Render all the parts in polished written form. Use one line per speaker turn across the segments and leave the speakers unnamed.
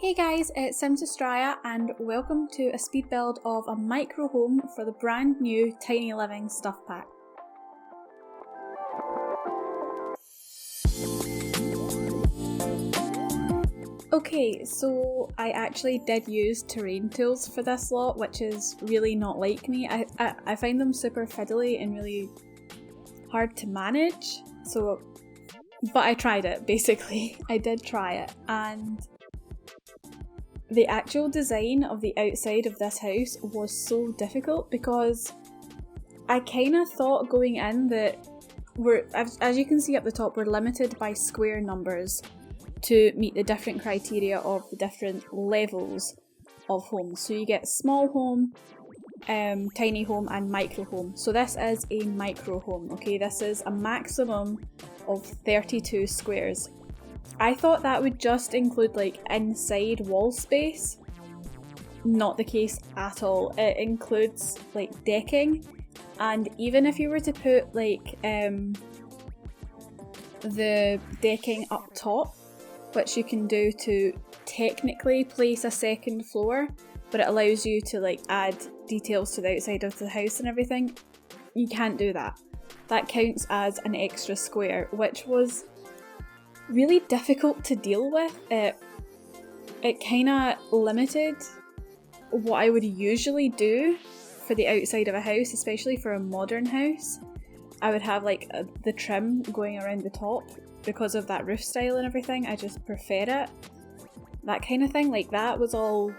Hey guys, it's Simsastraya and welcome to a speed build of a micro home for the brand new Tiny Living stuff pack. Okay, so I actually did use terrain tools for this lot, which is really not like me. I find them super fiddly and really hard to manage, but I tried it basically. I did try it, and the actual design of the outside of this house was so difficult because I kind of thought going in that as you can see up the top, we're limited by square numbers to meet the different criteria of the different levels of homes. So you get small home, tiny home and micro home. So this is a micro home, okay? This is a maximum of 32 squares. I thought that would just include like inside wall space. Not the case at all. It includes like decking, and even if you were to put like the decking up top, which you can do to technically place a second floor, but it allows you to like add details to the outside of the house and everything, you can't do that. That counts as an extra square, which was really difficult to deal with. It kind of limited what I would usually do for the outside of a house, especially for a modern house. I would have like the trim going around the top because of that roof style and everything. I just prefer it. That kind of thing, like that was all,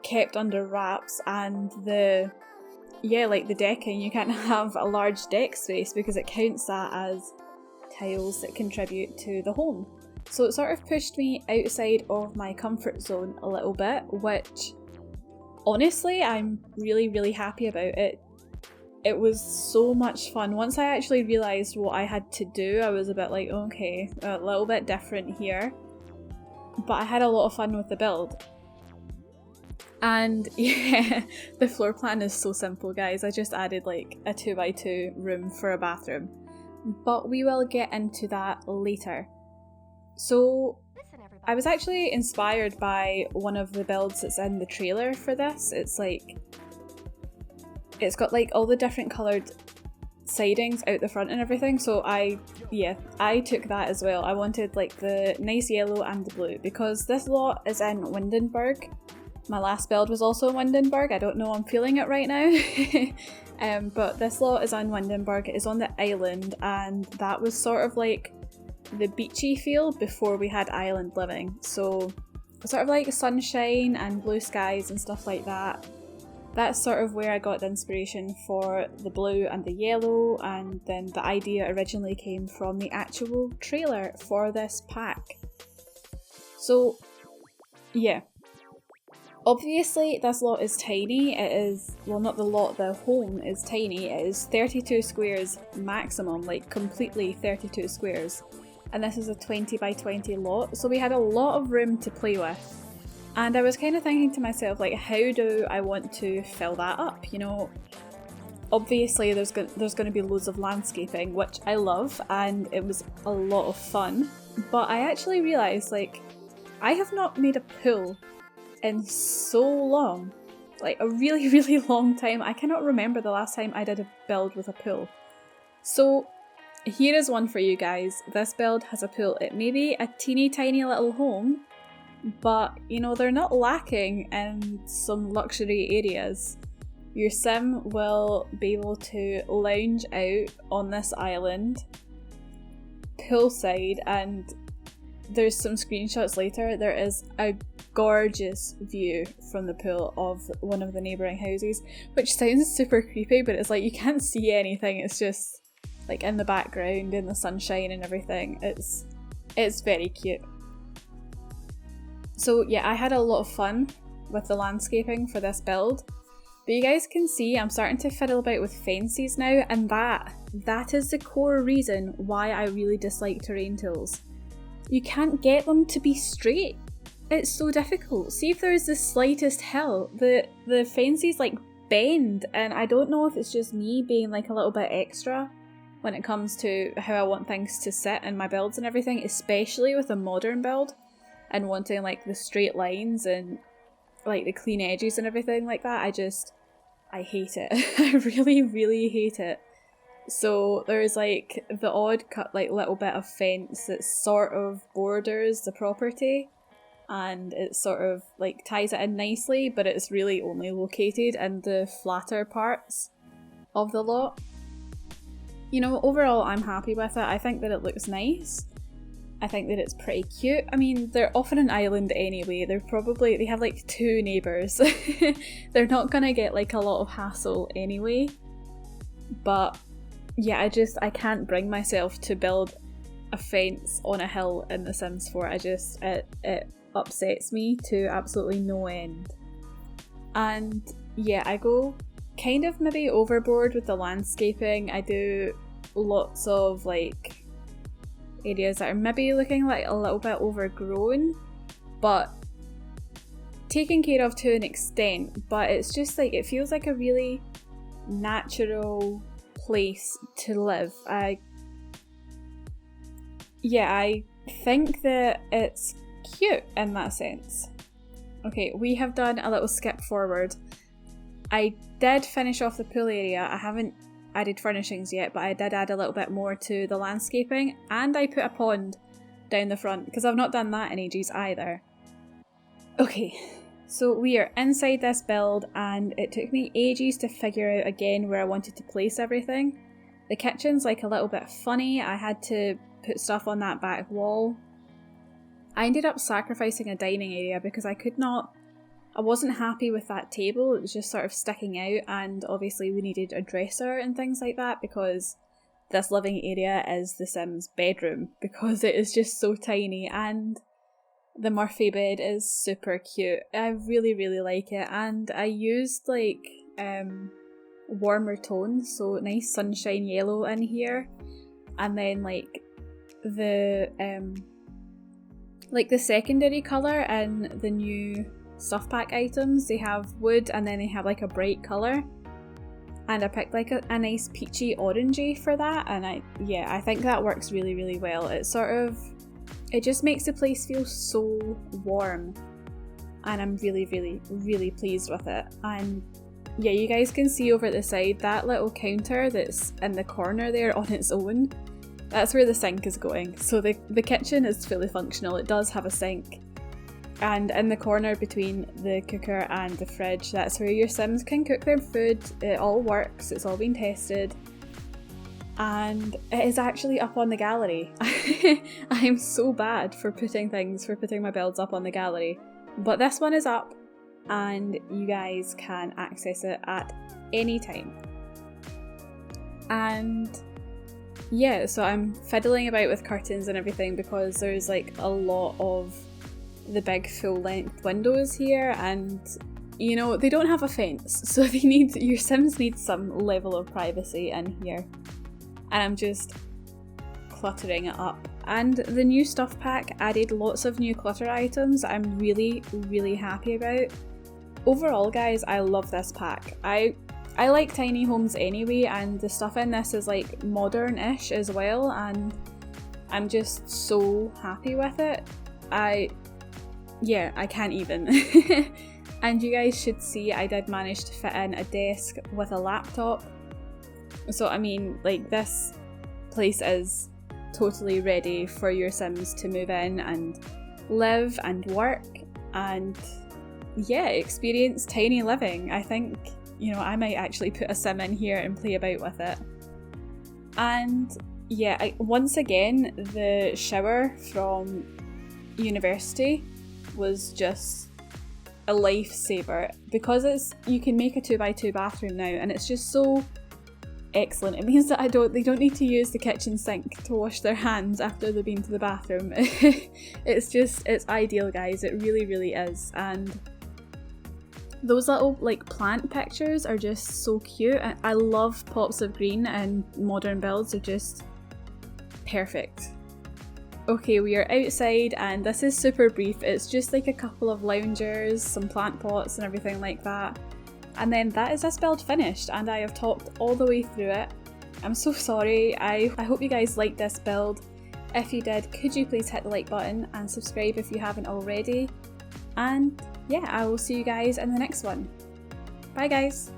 kept under wraps, and the decking, you can't have a large deck space because it counts that as tiles that contribute to the home. So it sort of pushed me outside of my comfort zone a little bit, which honestly I'm really, really happy about. It was so much fun. Once I actually realised what I had to do, I was a bit like, okay, a little bit different here. But I had a lot of fun with the build. And yeah, the floor plan is so simple, guys. I just added like a 2x2 room for a bathroom. But we will get into that later. So I was actually inspired by one of the builds that's in the trailer for this. It's got like all the different coloured sidings out the front and everything, so I took that as well. I wanted like the nice yellow and the blue because this lot is in Windenburg. My last build was also in Windenburg. I don't know, I'm feeling it right now. But this lot is on Windenburg. It is on the island, and that was sort of like the beachy feel before we had island living. So sort of like sunshine and blue skies and stuff like that. That's sort of where I got the inspiration for the blue and the yellow, and then the idea originally came from the actual trailer for this pack. So yeah. Obviously, this lot is tiny. It is, well, not the lot, the home is tiny. It is 32 squares maximum, like completely 32 squares. And this is a 20 by 20 lot, so we had a lot of room to play with. And I was kind of thinking to myself, like, how do I want to fill that up? Obviously there's going to be loads of landscaping, which I love, and it was a lot of fun. But I actually realised, like, I have not made a pool in so long, like a really, really long time. I cannot remember the last time I did a build with a pool. So here is one for you guys. This build has a pool. It may be a teeny tiny little home, but they're not lacking in some luxury areas. Your sim will be able to lounge out on this island, poolside, and there's some screenshots later. There is a gorgeous view from the pool of one of the neighbouring houses, which sounds super creepy, but it's like you can't see anything. It's just like in the background, in the sunshine and everything. It's very cute. So yeah, I had a lot of fun with the landscaping for this build. But you guys can see I'm starting to fiddle about with fences now, and that is the core reason why I really dislike terrain tools. You can't get them to be straight. It's so difficult. See if there's the slightest hill, the fences like bend, and I don't know if it's just me being like a little bit extra when it comes to how I want things to sit in my builds and everything, especially with a modern build. and wanting like the straight lines and like the clean edges and everything like that. I hate it. I really, really hate it. So there's like the odd cut like little bit of fence that sort of borders the property, and it sort of like ties it in nicely, but it's really only located in the flatter parts of the lot. You know, overall I'm happy with it. I think that it looks nice. I think that it's pretty cute. I mean, they're off on an island anyway. They have like 2 neighbours. They're not gonna get like a lot of hassle anyway. But yeah, I can't bring myself to build a fence on a hill in The Sims 4. It upsets me to absolutely no end. And yeah, I go kind of maybe overboard with the landscaping. I do lots of like areas that are maybe looking like a little bit overgrown, but taken care of to an extent, but it's just like, it feels like a really natural place to live. I think that it's cute in that sense. Okay, we have done a little skip forward. I did finish off the pool area. I haven't added furnishings yet, but I did add a little bit more to the landscaping, and I put a pond down the front because I've not done that in ages either. Okay, so we are inside this build, and it took me ages to figure out again where I wanted to place everything. The kitchen's like a little bit funny. I had to put stuff on that back wall. I ended up sacrificing a dining area because I wasn't happy with that table. It was just sort of sticking out, and obviously we needed a dresser and things like that because this living area is the Sims' bedroom because it is just so tiny, and the Murphy bed is super cute. I really, really like it, and I used like warmer tones, so nice sunshine yellow in here, and then like the secondary colour in the new stuff pack items, they have wood and then they have like a bright colour, and I picked like a nice peachy orangey for that, and I think that works really, really well. It just makes the place feel so warm, and I'm really, really, really pleased with it. And yeah, you guys can see over at the side that little counter that's in the corner there on its own. That's where the sink is going. So the kitchen is fully functional. It does have a sink. And in the corner between the cooker and the fridge, that's where your Sims can cook their food. It all works. It's all been tested. And it is actually up on the gallery. I'm so bad for putting my builds up on the gallery. But this one is up, and you guys can access it at any time. And yeah, so I'm fiddling about with curtains and everything because there's like a lot of the big full length windows here, and you know, they don't have a fence, so your Sims need some level of privacy in here. And I'm just cluttering it up. And the new stuff pack added lots of new clutter items that I'm really, really happy about. Overall, guys, I love this pack. I like tiny homes anyway, and the stuff in this is like modern-ish as well, and I'm just so happy with it. I can't even. And you guys should see I did manage to fit in a desk with a laptop. So I mean, like, this place is totally ready for your Sims to move in and live and work and experience tiny living. I think, you know, I might actually put a Sim in here and play about with it. And yeah, once again, the shower from university was just a lifesaver because you can make a 2x2 bathroom now, and it's just so excellent. It means that they don't need to use the kitchen sink to wash their hands after they've been to the bathroom. It's ideal, guys. It really, really is. And those little like plant pictures are just so cute. I love pops of green, and modern builds are just perfect. Okay, we are outside, and this is super brief. It's just like a couple of loungers, some plant pots and everything like that. And then that is this build finished, and I have talked all the way through it. I'm so sorry. I hope you guys liked this build. If you did, could you please hit the like button and subscribe if you haven't already? And yeah, I will see you guys in the next one. Bye guys!